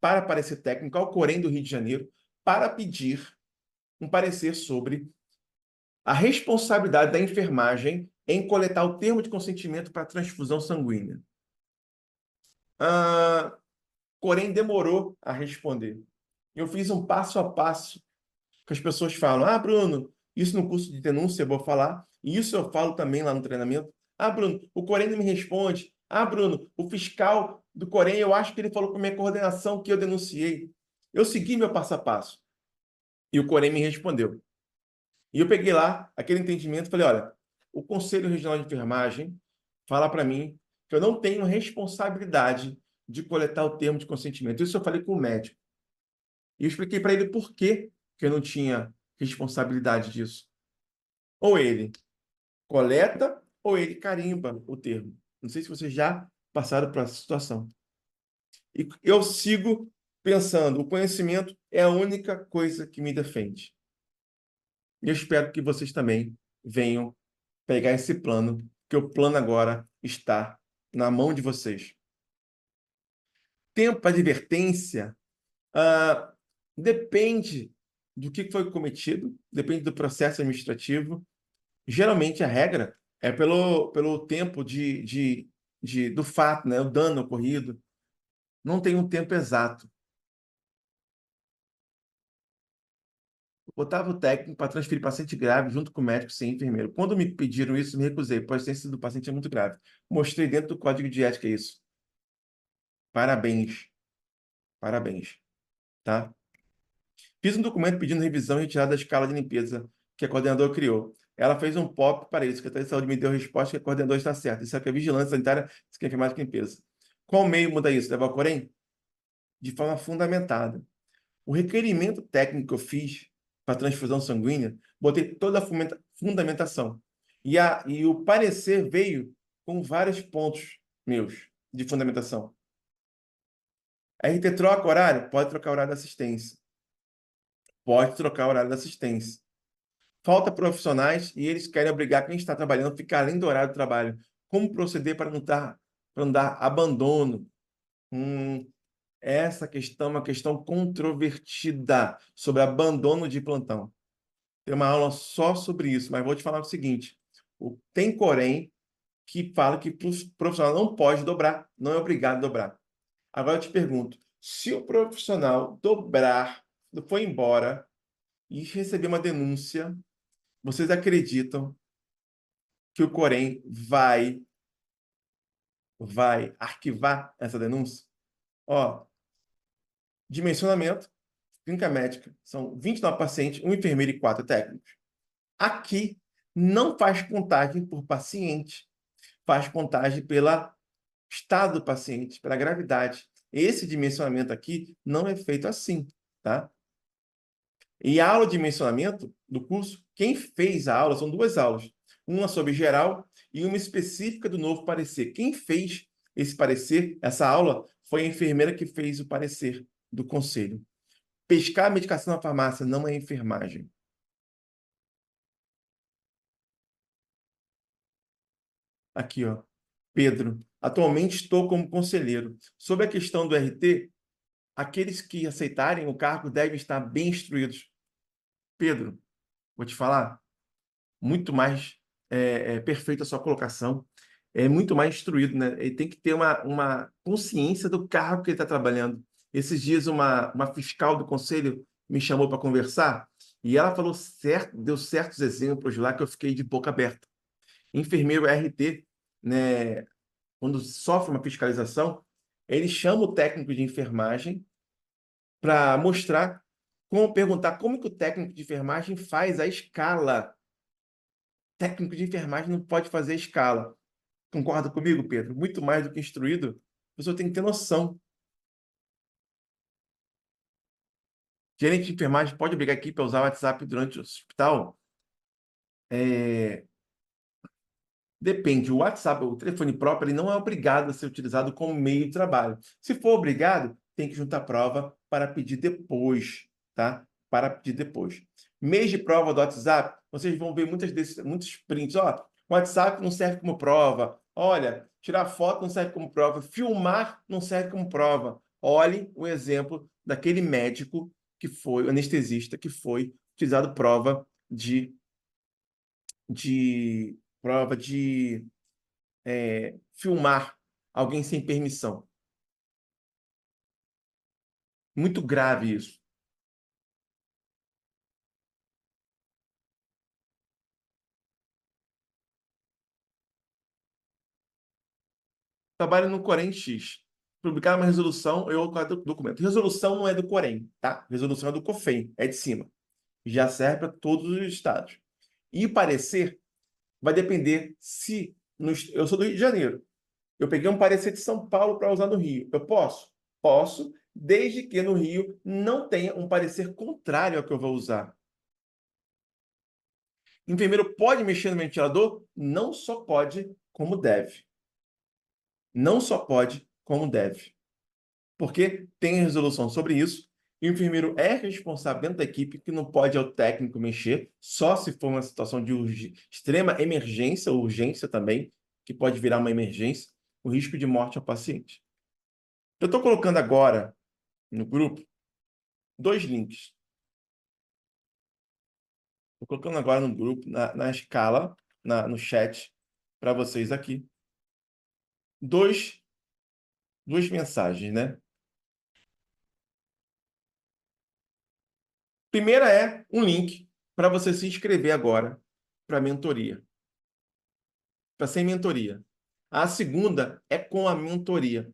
para parecer técnico ao Corém do Rio de Janeiro para pedir um parecer sobre a responsabilidade da enfermagem em coletar o termo de consentimento para transfusão sanguínea. Corém demorou a responder. Eu fiz um passo a passo que as pessoas falam, Bruno, isso no curso de denúncia eu vou falar, e isso eu falo também lá no treinamento. Bruno, o Corém não me responde. Bruno, o fiscal do Corém, eu acho que ele falou com a minha coordenação que eu denunciei. Eu segui meu passo a passo. E o Corém me respondeu. E eu peguei lá aquele entendimento e falei, olha, o Conselho Regional de Enfermagem fala para mim que eu não tenho responsabilidade de coletar o termo de consentimento. Isso eu falei com o médico. E eu expliquei para ele por que eu não tinha responsabilidade disso. Ou ele coleta, ou ele carimba o termo. Não sei se vocês já passaram por essa situação. E eu sigo pensando, o conhecimento é a única coisa que me defende. E eu espero que vocês também venham pegar esse plano, que o plano agora está na mão de vocês. Tempo para advertência depende do que foi cometido, depende do processo administrativo. Geralmente a regra é pelo tempo do fato, né? O dano ocorrido. Não tem um tempo exato. botava o técnico para transferir paciente grave junto com o médico sem enfermeiro. Quando me pediram isso, me recusei, pois a ciência do paciente é muito grave. Mostrei dentro do código de ética isso. Parabéns, parabéns, tá? Fiz um documento pedindo revisão e retirada da escala de limpeza que a coordenadora criou. Ela fez um POP para isso. A Secretaria de Saúde me deu a resposta que a coordenadora está certa. Isso aqui é vigilância sanitária, isso aqui é enfermagem e limpeza. Qual meio muda isso? Levar o Corém? De forma fundamentada. O requerimento técnico que eu fiz para transfusão sanguínea, botei toda a fundamentação. E o parecer veio com vários pontos meus de fundamentação. A RT troca horário? Pode trocar horário da assistência. Pode trocar horário da assistência. Falta profissionais e eles querem obrigar quem está trabalhando a ficar além do horário do trabalho. Como proceder para não dar abandono? Essa questão é uma questão controvertida sobre abandono de plantão. Tem uma aula só sobre isso, mas vou te falar o seguinte: tem Corém que fala que o profissional não pode dobrar, não é obrigado a dobrar. Agora eu te pergunto, se o profissional dobrar, foi embora e receber uma denúncia, vocês acreditam que o Corém vai arquivar essa denúncia? Ó, dimensionamento, clínica médica, são 29 pacientes, um enfermeiro e 4 técnicos. Aqui não faz contagem por paciente, faz contagem pelo estado do paciente, pela gravidade. Esse dimensionamento aqui não é feito assim, tá? E a aula de dimensionamento do curso, quem fez a aula, são duas aulas. Uma sobre geral e uma específica do novo parecer. Quem fez esse parecer, essa aula, foi a enfermeira que fez o parecer do conselho. Pescar a medicação na farmácia não é enfermagem. Aqui, ó. Pedro, atualmente estou como conselheiro. Sobre a questão do RT, aqueles que aceitarem o cargo devem estar bem instruídos. Pedro, vou te falar, muito mais perfeita a sua colocação, é muito mais instruído, né? Ele tem que ter uma consciência do cargo que ele está trabalhando. Esses dias, uma fiscal do conselho me chamou para conversar e ela falou certo, deu certos exemplos lá que eu fiquei de boca aberta. Enfermeiro RT, né? Quando sofre uma fiscalização, ele chama o técnico de enfermagem para mostrar como perguntar como que o técnico de enfermagem faz a escala. Técnico de enfermagem não pode fazer a escala. Concorda comigo, Pedro? Muito mais do que instruído, a pessoa tem que ter noção. Gerente de enfermagem pode obrigar a equipe a usar o WhatsApp durante o hospital? É, Depende. O WhatsApp, o telefone próprio, ele não é obrigado a ser utilizado como meio de trabalho. Se for obrigado, tem que juntar prova para pedir depois, tá? Para pedir depois. Mês de prova do WhatsApp, vocês vão ver muitos prints. Ó, o WhatsApp não serve como prova. Olha, tirar foto não serve como prova. Filmar não serve como prova. Olhe o exemplo daquele médico que foi, o anestesista, que foi utilizado prova de filmar alguém sem permissão. Muito grave isso. Trabalho no Corém X. Publicar uma resolução, eu coloco o documento. Resolução não é do Corém, tá? Resolução é do COFEM, é de cima. Já serve para todos os estados. E parecer vai depender se... eu sou do Rio de Janeiro. Eu peguei um parecer de São Paulo para usar no Rio. Eu posso? Posso, desde que no Rio não tenha um parecer contrário ao que eu vou usar. Enfermeiro pode mexer no ventilador? Não só pode, como deve. Não só pode, como deve. Porque tem resolução sobre isso. E o enfermeiro é responsável dentro da equipe, que não pode ao técnico mexer, só se for uma situação de extrema emergência ou urgência também, que pode virar uma emergência, o risco de morte ao paciente. Eu estou colocando agora no grupo dois links. Estou colocando agora no grupo, na escala, no chat, para vocês aqui. Duas mensagens, né? Primeira é um link para você se inscrever agora para a mentoria, para ser mentoria. A segunda é com a mentoria.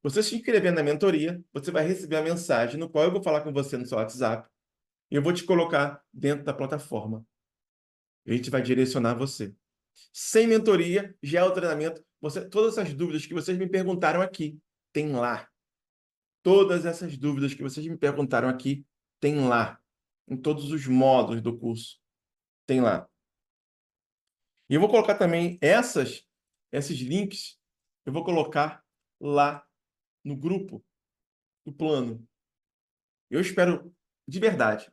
Você se inscrever na mentoria, você vai receber a mensagem no qual eu vou falar com você no seu WhatsApp e eu vou te colocar dentro da plataforma. A gente vai direcionar você. Sem mentoria, já é o treinamento. Todas essas dúvidas que vocês me perguntaram aqui, tem lá. Todas essas dúvidas que vocês me perguntaram aqui, tem lá. Em todos os módulos do curso, tem lá. E eu vou colocar também esses links, eu vou colocar lá no grupo do plano. Eu espero, de verdade,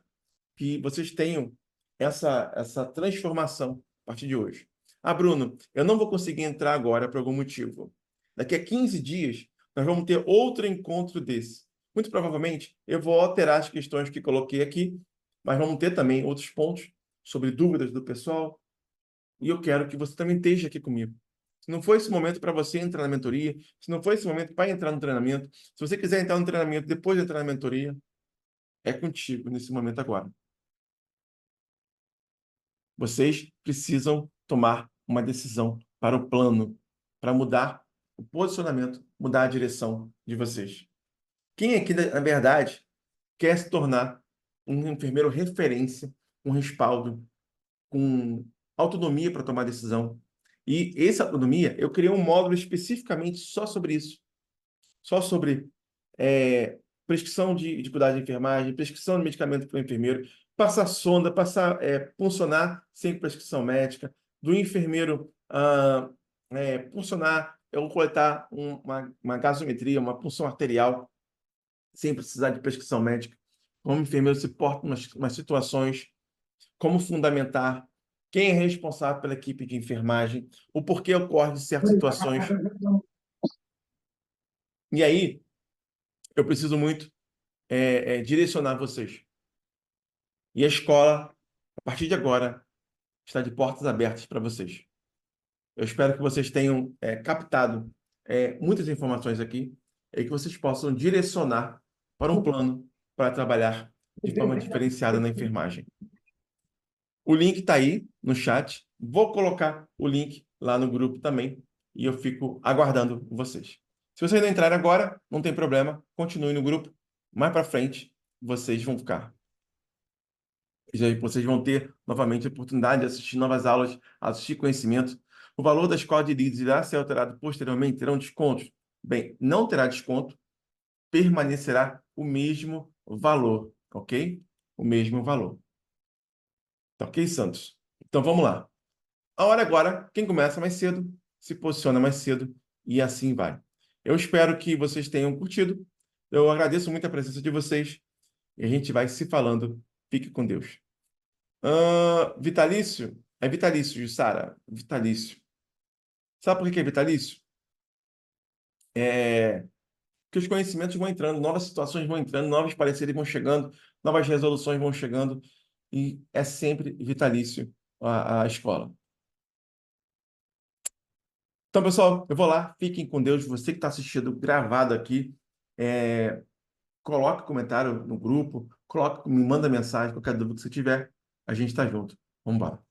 que vocês tenham essa transformação a partir de hoje. Ah, Bruno, eu não vou conseguir entrar agora por algum motivo. Daqui a 15 dias, nós vamos ter outro encontro desse. Muito provavelmente, eu vou alterar as questões que coloquei aqui, mas vamos ter também outros pontos sobre dúvidas do pessoal. E eu quero que você também esteja aqui comigo. Se não for esse momento para você entrar na mentoria, se não for esse momento para entrar no treinamento, se você quiser entrar no treinamento depois de entrar na mentoria, é contigo nesse momento agora. Vocês precisam tomar uma decisão para o plano, para mudar o posicionamento, mudar a direção de vocês. Quem aqui, na verdade, quer se tornar um enfermeiro referência, um respaldo, com autonomia para tomar decisão? E essa autonomia, eu criei um módulo especificamente só sobre isso. Só sobre prescrição de cuidado de enfermagem, prescrição de medicamento para o enfermeiro, passar sonda, puncionar sem prescrição médica, do enfermeiro puncionar ou coletar uma gasometria, uma punção arterial, sem precisar de prescrição médica, como o enfermeiro se porta nas situações, como fundamentar, quem é responsável pela equipe de enfermagem, o porquê ocorre de certas situações. E aí, eu preciso muito direcionar vocês. E a escola, a partir de agora, está de portas abertas para vocês. Eu espero que vocês tenham captado muitas informações aqui e que vocês possam direcionar para um plano para trabalhar de forma diferenciada na enfermagem. O link está aí no chat. Vou colocar o link lá no grupo também e eu fico aguardando vocês. Se vocês não entrarem agora, não tem problema, continue no grupo. Mais para frente, vocês vão ficar. Vocês vão ter novamente a oportunidade de assistir novas aulas, assistir conhecimento. O valor da escola de líderes irá ser alterado posteriormente, terão descontos? Bem, não terá desconto, permanecerá o mesmo valor, ok? O mesmo valor. Tá ok, Santos? Então vamos lá. A hora agora, quem começa mais cedo, se posiciona mais cedo e assim vai. Eu espero que vocês tenham curtido. Eu agradeço muito a presença de vocês e a gente vai se falando. Fique com Deus. Vitalício? É vitalício, Jussara. Vitalício. Sabe por que é vitalício? Que os conhecimentos vão entrando, novas situações vão entrando, novos pareceres vão chegando, novas resoluções vão chegando, e é sempre vitalício a escola. Então, pessoal, eu vou lá, fiquem com Deus. Você que está assistindo gravado aqui, coloque comentário no grupo, me manda mensagem, qualquer dúvida que você tiver, a gente está junto. Vamos embora.